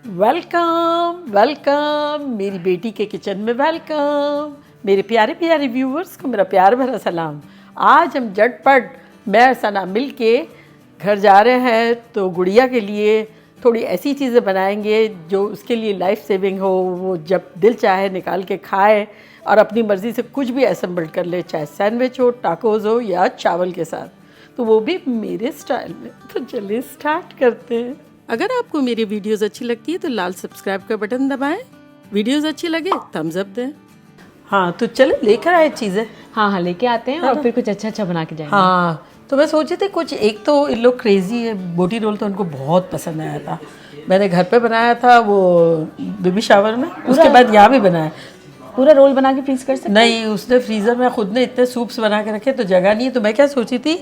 Welcome welcome मेरी बेटी के किचन में वेलकम। मेरे प्यारे प्यारे व्यूवर्स को मेरा प्यार भरा सलाम। आज हम झटपट मैं और सना मिल के घर जा रहे हैं, तो गुड़िया के लिए थोड़ी ऐसी चीज़ें बनाएंगे जो उसके लिए लाइफ सेविंग हो, वो जब दिल चाहे निकाल के खाए और अपनी मर्ज़ी से कुछ भी असेंबल कर ले, चाहे सैंडविच हो, टाकोज हो या चावल के साथ, तो वो भी मेरे स्टाइल में। तो चलिए स्टार्ट करते हैं। अगर आपको मेरी वीडियोस अच्छी लगती है तो लाल सब्सक्राइब का बटन दबाएं, वीडियोस अच्छी लगे थम्स अप दें। हाँ तो चलो लेकर आए चीज़ें। हाँ लेके आते हैं और फिर कुछ अच्छा बना के जाएंगे। हाँ तो मैं सोची थी कुछ, एक तो इन लोग क्रेजी है, बोटी रोल तो उनको बहुत पसंद आया था। मैंने घर पे बनाया था वो बेबी शावर में, उसके बाद यहाँ भी बनाया। पूरा रोल बना के फ्रीज कर सकते? नहीं, उसने फ्रीज़र में खुद ने इतने सूप्स बना के रखे तो जगह नहीं है। तो मैं क्या सोची थी,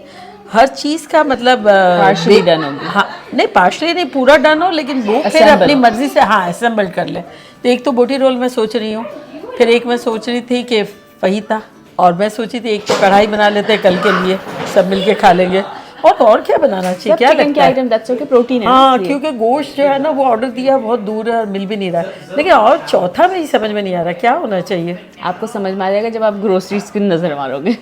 हर चीज़ का मतलब पार्शली डन हो। हाँ नहीं, पार्शली नहीं, पूरा डन हो, लेकिन वो फिर अपनी मर्जी से हाँ असेंबल कर ले। तो एक तो बोटी रोल मैं सोच रही हूँ, फिर एक मैं सोच रही थी कि फहीता, और मैं सोची थी एक तो कढ़ाई बना लेते हैं कल के लिए, सब मिलके खा लेंगे। और क्या बनाना चाहिए, क्या लगता है? आइटम दैट्स ओके, प्रोटीन है। हाँ क्योंकि गोश्त जो है ना वो ऑर्डर दिया बहुत दूर है और मिल भी नहीं रहा है। लेकिन और चौथा में ही समझ में नहीं आ रहा क्या होना चाहिए। आपको समझ में आ जाएगा जब आप ग्रोसरीज की नजर मारोगे।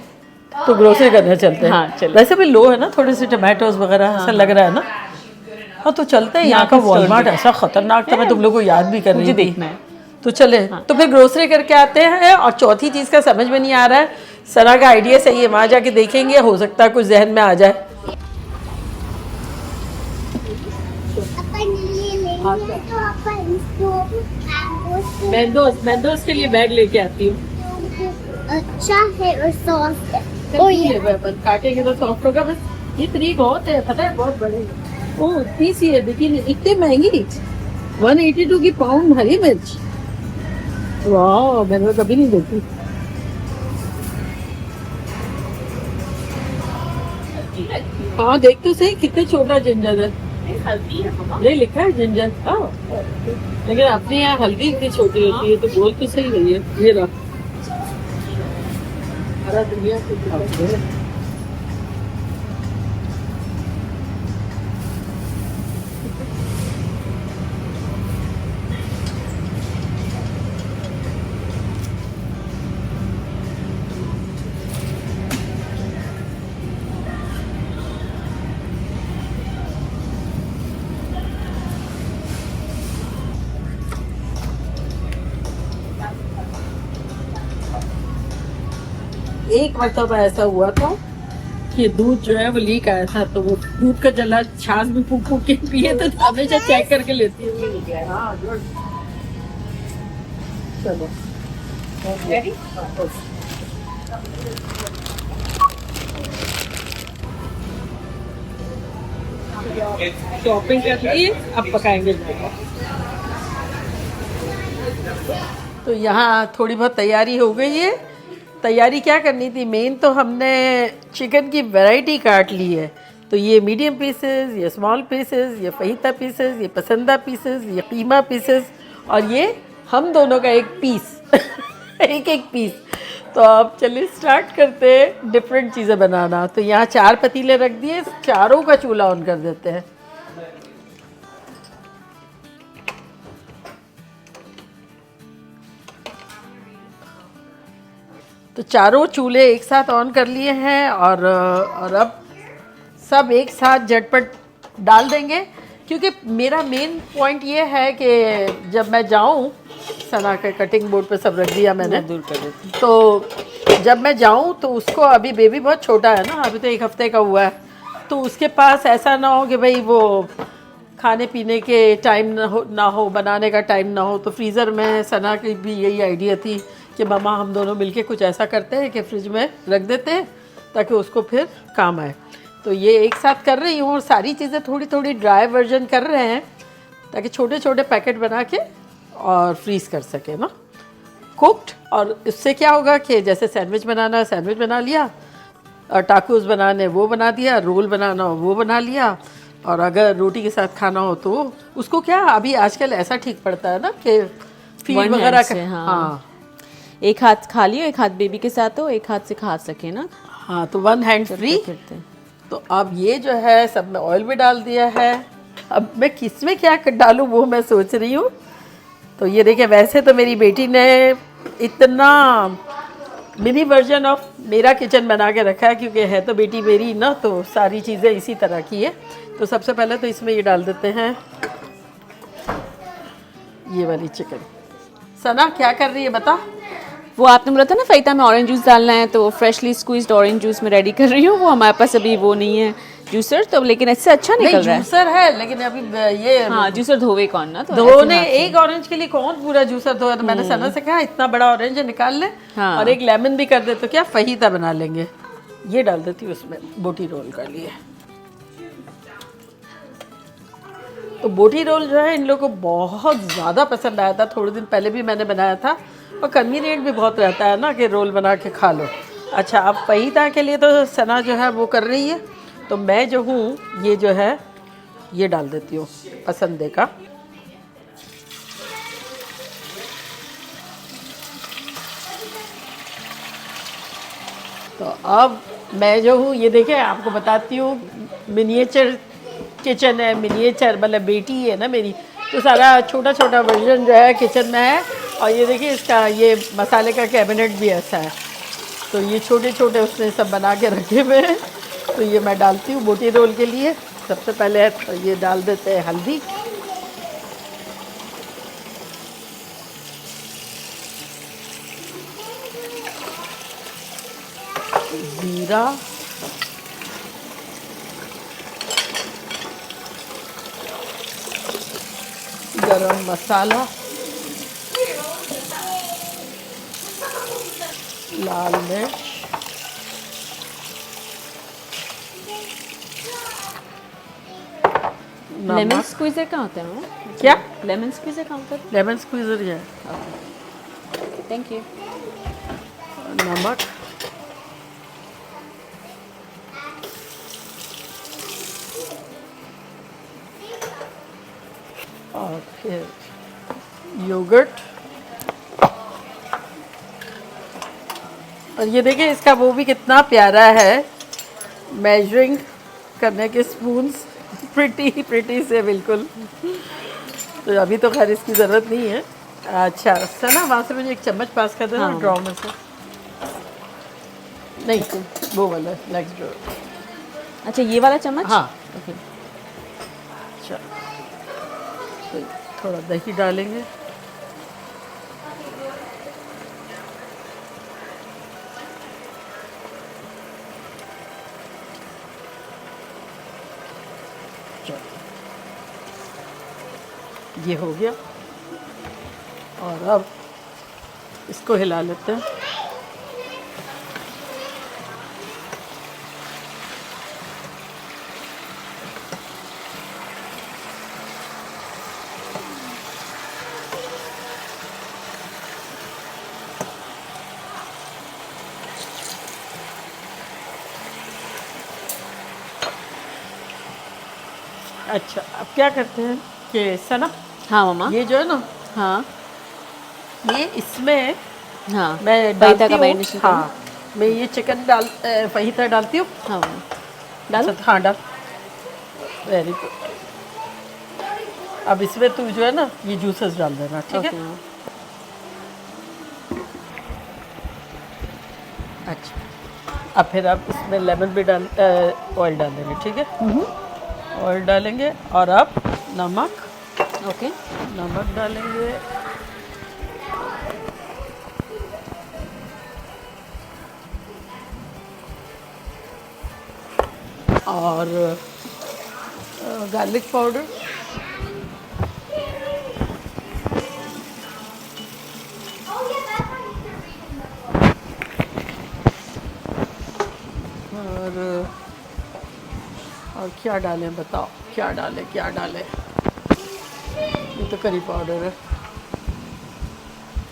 तो ग्रोसरी करने चलते हैं। हाँ चलो। वैसे भी लो है ना, थोड़े से टमाटोज वगैरह ऐसा लग रहा है ना। हाँ तो चलते हैं। यहाँ का वॉलमार्ट ऐसा खतरनाक था, मैं तुम लोग को याद भी कर रही थी। देखना है तो चले तो फिर ग्रोसरी करके आते हैं। और चौथी चीज़ का समझ में नहीं आ रहा है, सना का आइडिया सही है, वहाँ जाके देखेंगे, हो सकता है कुछ जहन में आ जाए। मैंगोस के लिए बैग लेके आती हूँ। अच्छा है और सॉफ्ट है। ओ ये अपन काटेंगे तो सॉफ्ट होगा। बस ये तरीक बहुत है, पता है, बहुत बड़े हैं। ओह इतनी सी है, लेकिन इतनी महंगी 182 की पाउंड हरी मिर्च। वाह, मैंने तो कभी नहीं देखी। हाँ देख तो सही कितना छोटा जिंजर है। ये लिखा है जिंजर। लेकिन अपने यहाँ हल्दी इतनी छोटी होती है, तो बोल तो सही रही है। ये रहा सारा दुनिया से एक मरतबा ऐसा हुआ था कि दूध जो है वो लीक आया था, तो वो दूध का जला छाछ में फूक फूक के पिए, तो हमेशा चेक करके लेती है। हाँ गुड, चलो शॉपिंग कर ली, अब पकाएंगे। तो यहाँ थोड़ी बहुत तैयारी हो गई है। तैयारी क्या करनी थी, मेन तो हमने चिकन की वैरायटी काट ली है। तो ये मीडियम पीसेस, ये स्मॉल पीसेस, ये फहीता पीसेस, ये पसंदा पीसेस, ये कीमा पीसेस, और ये हम दोनों का एक पीस एक एक पीस। तो अब चलिए स्टार्ट करते हैं डिफरेंट चीज़ें बनाना। तो यहाँ 4 पतीले रख दिए, चारों का चूल्हा ऑन कर देते हैं। तो चारों चूल्हे एक साथ ऑन कर लिए हैं, और अब सब एक साथ झटपट डाल देंगे। क्योंकि मेरा मेन पॉइंट ये है कि जब मैं जाऊं, सना के कटिंग बोर्ड पे सब रख दिया मैंने, दूर कर देती। तो जब मैं जाऊं तो उसको, अभी बेबी बहुत छोटा है ना, अभी तो 1 हफ्ते का हुआ है, तो उसके पास ऐसा ना हो कि भाई वो खाने पीने के टाइम ना हो, बनाने का टाइम ना हो। तो फ्रीज़र में सना की भी यही आइडिया थी कि मम्मा हम दोनों मिलके कुछ ऐसा करते हैं कि फ्रिज में रख देते हैं ताकि उसको फिर काम आए। तो ये एक साथ कर रही हूँ, और सारी चीज़ें थोड़ी थोड़ी ड्राई वर्जन कर रहे हैं ताकि छोटे छोटे पैकेट बना के और फ्रीज़ कर सके ना, कुक्ड। और इससे क्या होगा कि जैसे सैंडविच बनाना है सैंडविच बना लिया, और टाकोस बनाने वो बना दिया, रोल बनाना हो वो बना लिया, और अगर रोटी के साथ खाना हो तो उसको क्या, अभी आजकल ऐसा ठीक पड़ता है ना कि फीड वगैरह का। हाँ एक हाथ खा लियो, एक हाथ बेबी के साथ हो, एक हाथ से खा सके ना। हाँ तो 1 हैंड फ्री। तो अब ये जो है सब में ऑयल भी डाल दिया है, अब मैं किस में क्या डालूं वो मैं सोच रही हूँ। तो ये देखिए, वैसे तो मेरी बेटी ने इतना मिनी वर्जन ऑफ मेरा किचन बना के रखा है, क्योंकि है तो बेटी मेरी ना, तो सारी चीज़ें इसी तरह की है। तो सबसे पहले तो इसमें ये डाल देते हैं, ये वाली चिकन। सना क्या कर रही है बता? वो आपने बोला था ना फईता में ऑरेंज जूस डालना है, तो फ्रेशली स्क्वीज्ड ऑरेंज जूस में रेडी कर रही हूँ। वो हमारे पास अभी वो नहीं है जूसर, तो लेकिन इससे अच्छा निकल रहा है। जूसर है लेकिन अभी ये हाँ, जूसर धोवे कौन ना, तो धोने एक ऑरेंज के लिए कौन पूरा जूसर धोया। तो मैंने सना से कहा इतना बड़ा ऑरेंज निकाल ले, हाँ। और एक लेमन भी कर दे तो क्या फहीता बना लेंगे। ये डाल देती हूँ उसमें बोटी रोल के लिए। तो बोटी रोल जो है इन लोगों को बहुत ज़्यादा पसंद आया था। थोड़े दिन पहले भी मैंने बनाया था, और कन्वीनियंट भी बहुत रहता है ना कि रोल बना के खा लो। अच्छा, अब फहीता के लिए तो सना जो है वो कर रही है, तो मैं जो हूँ ये जो है ये डाल देती हूँ पसंदे का। तो अब मैं जो हूँ ये देखिए आपको बताती हूँ, मिनिएचर किचन है, मिनिएचर मतलब बेटी है ना मेरी, तो सारा छोटा छोटा वर्जन जो है किचन में है। और ये देखिए इसका ये मसाले का कैबिनेट भी ऐसा है, तो ये छोटे छोटे उसने सब बना के रखे हुए हैं। तो ये मैं डालती हूँ बोटी रोल के लिए। सबसे पहले तो ये डाल देते हैं हल्दी, जीरा, गरम मसाला, लाल मिर्च, लेमन स्क्वीजर कहाँ होता है वो? क्या लेमन स्क्वीजर कहाँ होता है? लेमन स्क्वीजर है, थैंक यू। नमक, और फिर योगर्ट। और ये देखिए इसका वो भी कितना प्यारा है, मेजरिंग करने के स्पून्स, प्रिटी से बिल्कुल। तो अभी तो खैर इसकी ज़रूरत नहीं है। अच्छा सना, वहाँ से मुझे एक चम्मच पास कर देना, हाँ। ड्रॉ में से। नहीं वो वाला नेक्स्ट ड्रॉ। अच्छा, ये वाला चम्मच? हाँ। ओके। अच्छा, तो थोड़ा दही डालेंगे, ये हो गया। और अब इसको हिला लेते हैं। अच्छा, अब क्या करते हैं कि सना, हाँ मम्मा। ये जो है ना, हाँ ये इसमें हाँ, मैं फईता डालती का हूँ। मैरिनेशन करना। हाँ, मैं ये चिकन डाल फहीता डालती हूँ। हाँ मम्मा, डालो। अच्छा, हाँ डाल, वेरी गुड। अब इसमें तू जो है ना ये जूसेस डाल देना, ठीक ओके है। मम्मा। अच्छा, अब फिर आप इसमें लेमन भी डाल ऑयल डाल देंगे, ठीक है। ऑयल डालेंगे और अब नमक, ओके। नमक डालेंगे, और गार्लिक पाउडर, और क्या डालें बताओ, क्या डालें क्या डालें। ये तो करी पाउडर है।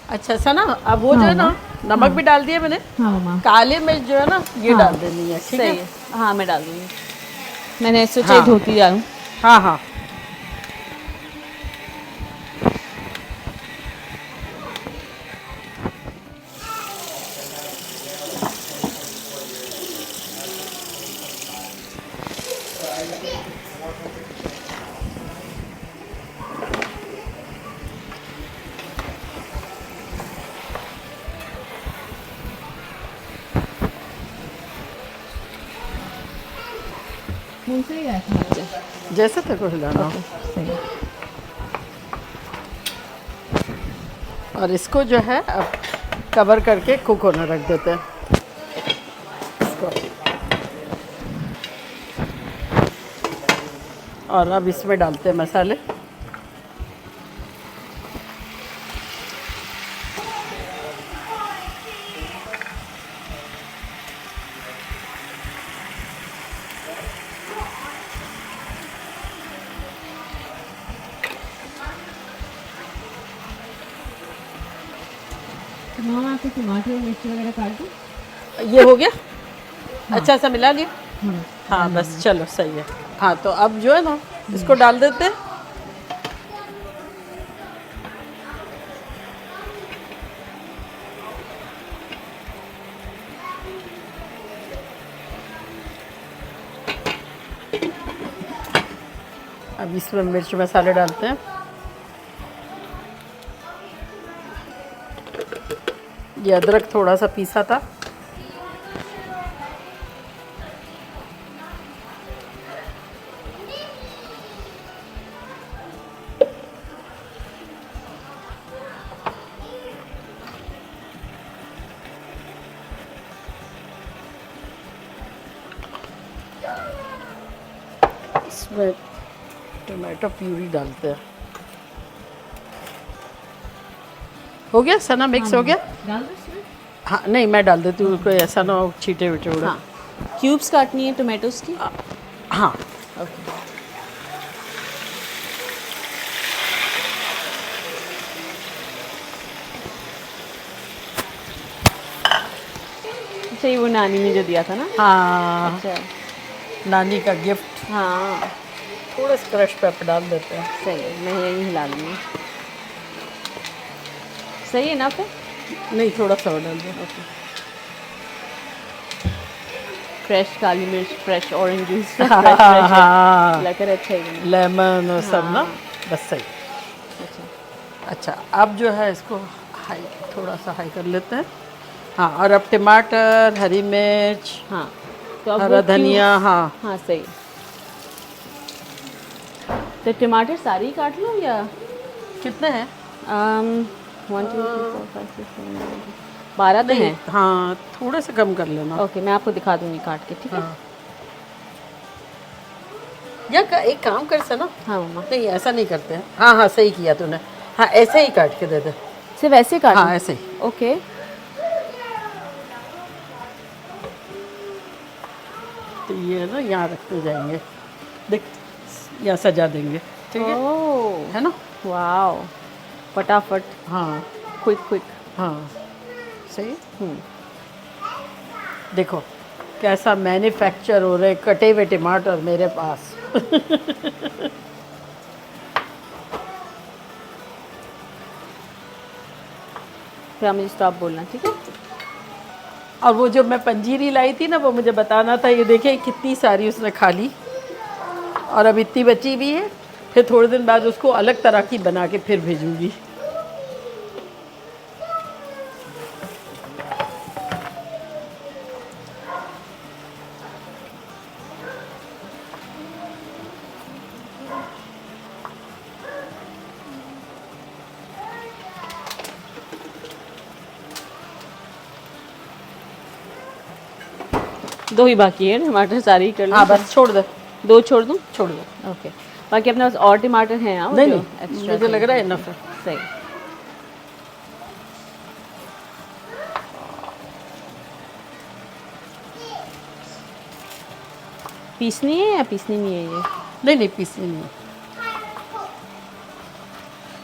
अच्छा सना, अब वो जो है ना, नमक भी डाल दिया मैंने। हाँ मम्मा, काले मिर्च जो है ना ये डाल देनी है, ठीक सही है। है। हाँ, मैं डाल दूँगी। मैंने सोचा हाँ। धोती डालूँ। हाँ हाँ, स्पून से ही ऐसा जैसे तेरे को हिलाना हो। सही। और इसको जो है अब कवर करके कुक होने रख देते हैं इसको। और अब इसमें डालते हैं मसाले। मामा आपको टमाटर और मिर्च वगैरह काट दूँ? ये हो गया। अच्छा सा मिला लिया। हाँ बस चलो सही है। हाँ तो अब जो है ना इसको डाल देते हैं। अब इसमें मिर्च मसाले डालते हैं। ये अदरक थोड़ा सा पीसा था। इसमें टमाटो प्यूरी डालते हैं। हो गया सना, मिक्स हो गया। डाल दो इसमें? हाँ नहीं मैं डाल देती हूँ, कोई ऐसा ना हो छीटे विटे उड़े। हाँ, क्यूब्स काटनी है टोमेटोज की। हाँ ओके। अच्छा, ये वो नानी ने जो दिया था ना। हाँ अच्छा। नानी का गिफ्ट। हाँ थोड़ा सा क्रश पेपर डाल देते हैं। सही है, मैं यही हिला लूँगी। सही है ना फिर? नहीं थोड़ा सा और डाल दो। फ्रेश काली मिर्च, फ्रेश ऑरेंज जूस, हाँ लग रहा अच्छा ही। लेमन और सब ना, हाँ। बस सही। अच्छा, अच्छा अब जो है इसको हाई, थोड़ा सा हाई कर लेते हैं। हाँ और अब टमाटर, हरी मिर्च, हाँ तो अब हरा वो धनिया। cubes- हाँ हाँ सही। तो टमाटर सारे ही काट लूँ या कितने हैं? 1 2 3 4 5 6 7 8 12 तो हैं। हाँ थोड़े से कम कर लेना। ओके, मैं आपको दिखा दूँगी काट के, ठीक है? हाँ या एक काम कर सना। हाँ मम्मा, नहीं ऐसा नहीं करते हैं। हाँ हाँ सही किया तूने। हाँ ऐसे ही काट के दे दे। सिर्फ ऐसे काट? हाँ ऐसे ही। ओके। तो ये ना यहाँ रखते जाएंगे, देख यहाँ सजा देंगे, ठीक है? ओह है ना? वाओ, फटाफट, हाँ क्विक क्विक। हाँ सही। देखो कैसा मैन्युफैक्चर हो रहे कटे हुए टमाटर मेरे पास। फिर आप मुझे स्टॉप बोलना, ठीक है? और वो जो मैं पंजीरी लाई थी ना, वो मुझे बताना था। ये देखिए कितनी सारी उसने खा ली और अब इतनी बची भी है। फिर थोड़े दिन बाद उसको अलग तरह की बना के फिर भेजूंगी। दो ही बाकी है, टमाटर सारे ही कर लो। हाँ बस छोड़ दे, दो छोड़ दूँ? छोड़ दो। ओके, बाकी अपने पास और टमाटर हैं? हाँ, नहीं जो नहीं एक्स्ट्रा मुझे लग रहा है इनफ है। सही। पीसनी है या पीसनी नहीं है ये? नहीं नहीं पीसनी नहीं है।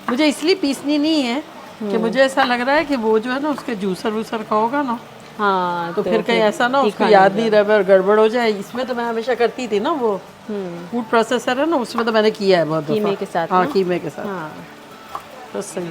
मुझे इसलिए पीसनी नहीं है कि मुझे ऐसा लग रहा है कि वो जो है ना उसके जूसर वूसर का होगा ना, हाँ तो फिर कहीं ऐसा ना उसको तीखा याद नहीं नहीं रहे और गड़बड़ हो जाए। इसमें तो मैं हमेशा करती थी ना, वो फूड प्रोसेसर है ना, उसमें तो मैंने किया है बहुत दफा। कीमे के साथ हाँ ना? कीमे के साथ। हाँ तो सही।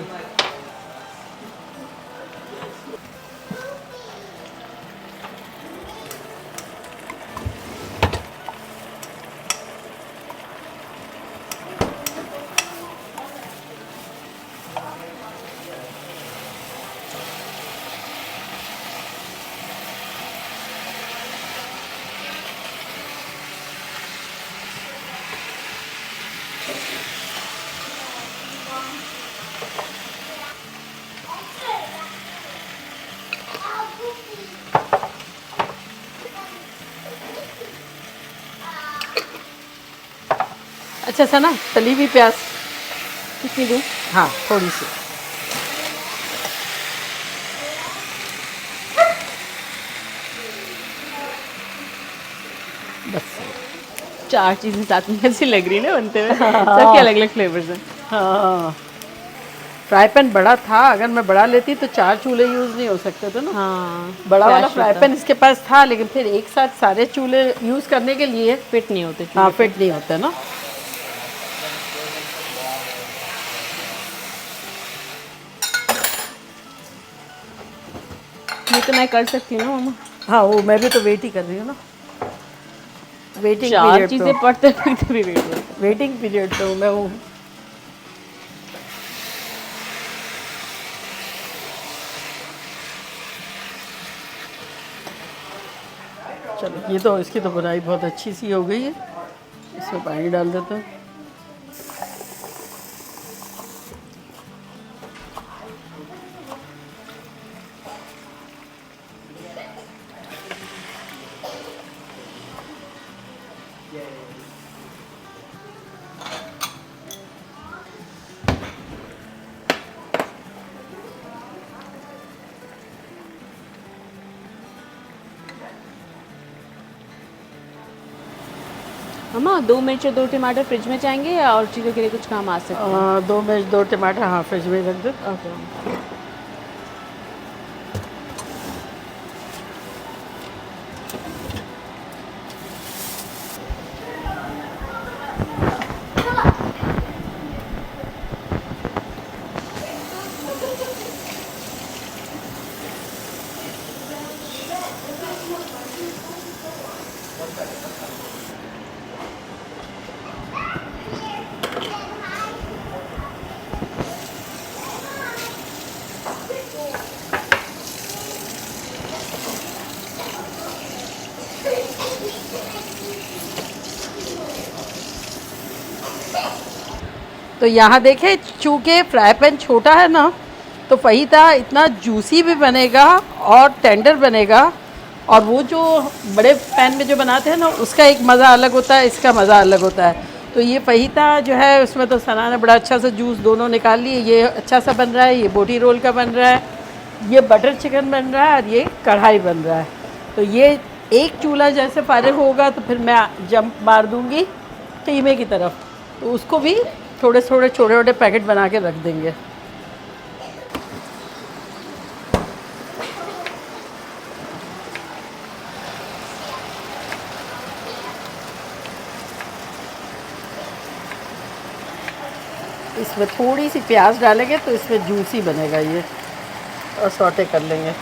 अच्छा सा ना तली हुई प्याज, कितनी दूँ? हाँ थोड़ी सी। बस। 4 चीज़ें साथ में ऐसी लग रही ना बनते हुए। सबके अलग अलग फ्लेवर्स हैं। हाँ, फ्राई पैन बड़ा था, अगर मैं बड़ा लेती तो 4 चूल्हे यूज़ नहीं हो सकते थे ना। हाँ, बड़ा वाला clash फ्राई होता। पैन इसके पास था, लेकिन फिर एक साथ सारे चूल्हे यूज़ करने के लिए फिट नहीं होते हाँ चूल्हे पे। फिट नहीं होते ना। ये तो मैं कर सकती हूँ ना मम्मा। हाँ वो मैं भी तो वेट ही कर रही हूँ ना, वेटिंग 4 पीरियड चीज़ें पे, पढ़ते पढ़ते भी वेट होता है। वेटिंग पीरियड पे हूँ मैं हूँ। चलो ये तो इसकी तो बुनाई बहुत अच्छी सी हो गई है, इसमें पानी डाल देता हूँ। मम्मा 2 मिर्च और 2 टमाटर फ्रिज में जाएंगे या और चीज़ों के लिए कुछ काम आ सकते हैं? 2 मिर्च 2 टमाटर हाँ फ्रिज में रख दो। ओके। तो यहाँ देखें, चूँकि फ्राई पैन छोटा है ना, तो फहीता इतना जूसी भी बनेगा और टेंडर बनेगा। और वो जो बड़े पैन में जो बनाते हैं ना, उसका एक मज़ा अलग होता है, इसका मज़ा अलग होता है। तो ये फहीता जो है उसमें तो सना ने बड़ा अच्छा सा जूस दोनों निकाल लिए। ये अच्छा सा बन रहा है, ये बोटी रोल का बन रहा है, ये बटर चिकन बन रहा है और ये कढ़ाई बन रहा है। तो ये एक चूल्हा जैसे फारिग होगा तो फिर मैं जंप मार दूँगी कीमे की तरफ, तो उसको भी थोड़े थोड़े छोटे छोटे पैकेट बना के रख देंगे। इसमें थोड़ी सी प्याज डालेंगे तो इसमें जूसी बनेगा ये, और सौटे कर लेंगे।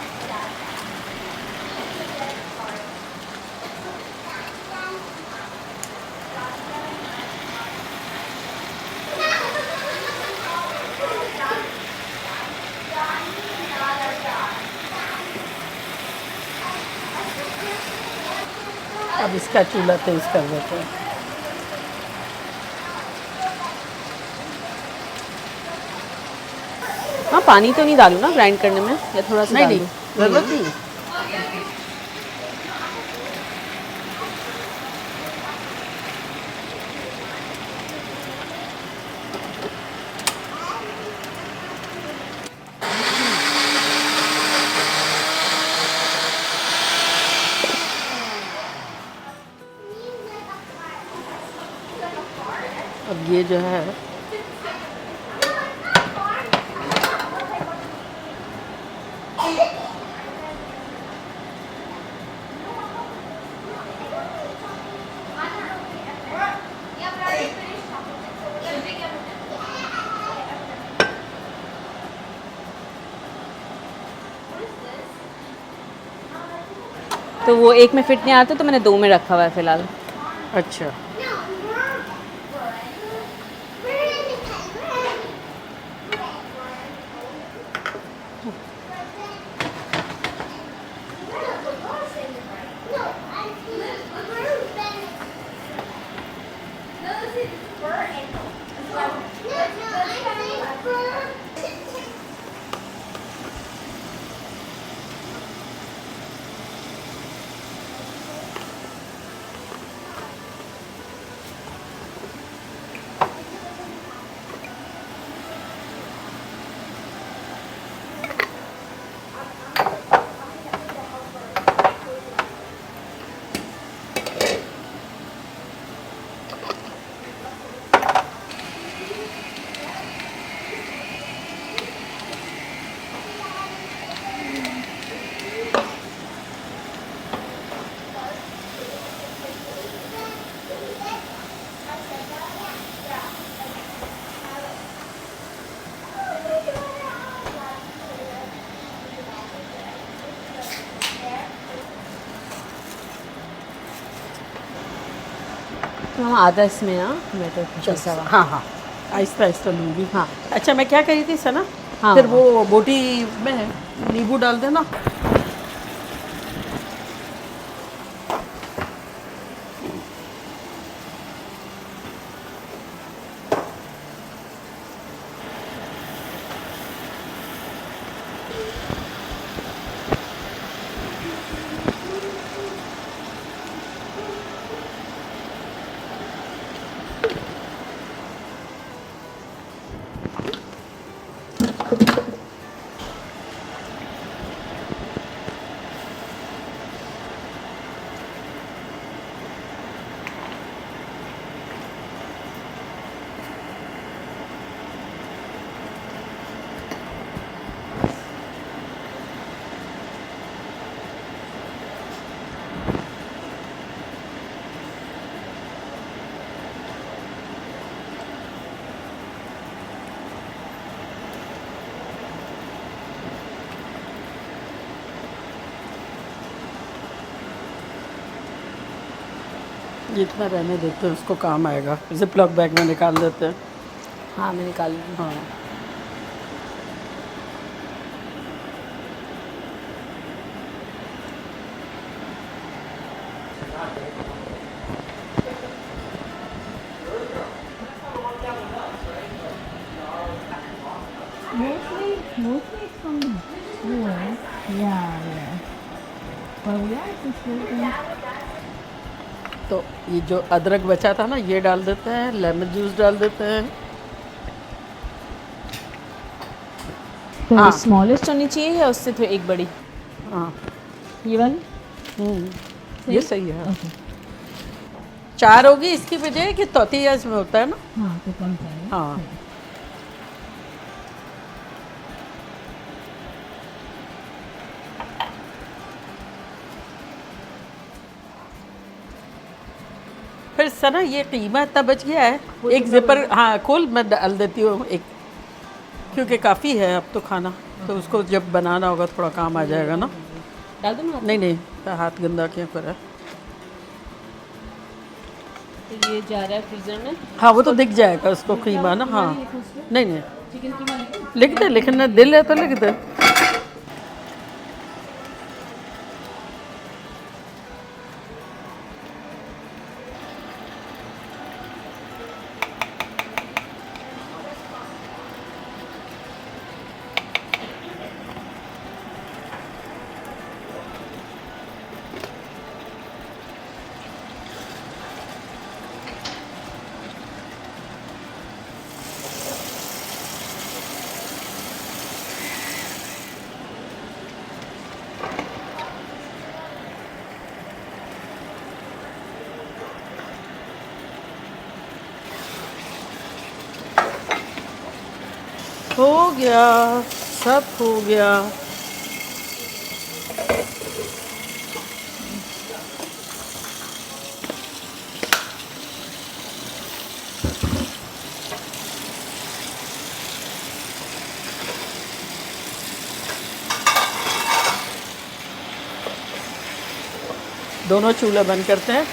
अब इसका चूल्हा तेज कर देते हैं। हाँ, पानी तो नहीं डालूँ ना ग्राइंड करने में, या थोड़ा सा नहीं डाल नहीं दूँ? ज़रूरत नहीं। अब ये जो है तो वो एक में फिट नहीं आता तो मैंने 2 में रखा हुआ है फ़िलहाल। अच्छा। हम आधा इसमें मैं तो पिसा हुआ। हाँ हाँ, आहिस्ता आहिस्ता लूँगी। हाँ। अच्छा, मैं क्या कही थी सना, हाँ, फिर हाँ। वो बोटी में नींबू डाल देना। ये इतना रहने देते हैं, उसको काम आएगा। जिप लॉक बैग में निकाल देते हैं। हाँ, मैं निकाल लूँगी। हाँ, Mostly it's from the US. Yeah. But we are just looking. तो ये जो अदरक बचा था ना, ये डाल देते हैं, लेमन जूस डाल देते हैं। तो हाँ। स्मॉलेस्ट होनी चाहिए या उससे थोड़ी एक बड़ी? हाँ, ये वाली? ये सही है। 4 होगी इसकी बजाय कि तौतीयाज में होता है ना। हाँ, तो कम चाहिए। हाँ, फिर सना ये कीमा इतना बच गया है, एक जिपर, हाँ खोल, मैं डाल देती हूँ एक, क्योंकि काफ़ी है अब तो खाना, तो उसको जब बनाना होगा थोड़ा काम आ जाएगा ना। डाल दूँ ना? नहीं नहीं, हाथ गंदा क्यों करा। तो ये जा रहा है फ्रीजर में। हाँ, वो तो दिख जाएगा उसको कीमा ना। हाँ, नहीं नहीं, चिकन कीमा लिखूं? लिख दे, लिखना दिल है तो लिख दे। हो गया, सब हो गया। दोनों चूल्हे बंद करते हैं।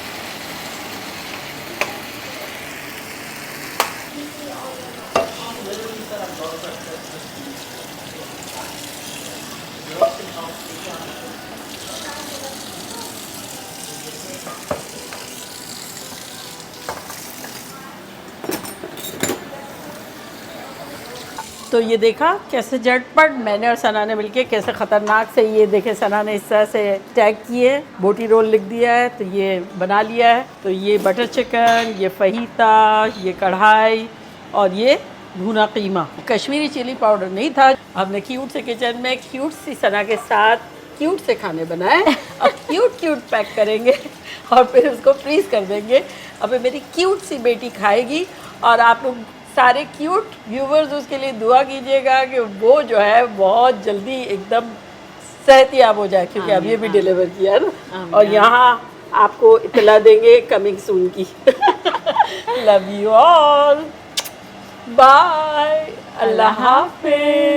तो ये देखा कैसे झटपट मैंने और सना ने मिलके कैसे ख़तरनाक से, ये देखे सना ने इस तरह से टैग किए, बोटी रोल लिख दिया है, तो ये बना लिया है। तो ये बटर चिकन, ये फहीता, ये कढ़ाई और ये भुना कीमा। कश्मीरी चिली पाउडर नहीं था। हमने क्यूट से किचन में क्यूट सी सना के साथ क्यूट से खाने बनाए और क्यूट पैक करेंगे और फिर उसको फ्रीज कर देंगे। अब मेरी क्यूट सी बेटी खाएगी और आप लोग सारे क्यूट व्यूवर्स उसके लिए दुआ कीजिएगा कि वो जो है बहुत जल्दी एकदम सेहतियाब हो जाए, क्योंकि अभी भी डिलीवर किया ना, और यहाँ आपको इतला देंगे कमिंग सून की। लव यू ऑल, बाय, अल्लाह हाफिज।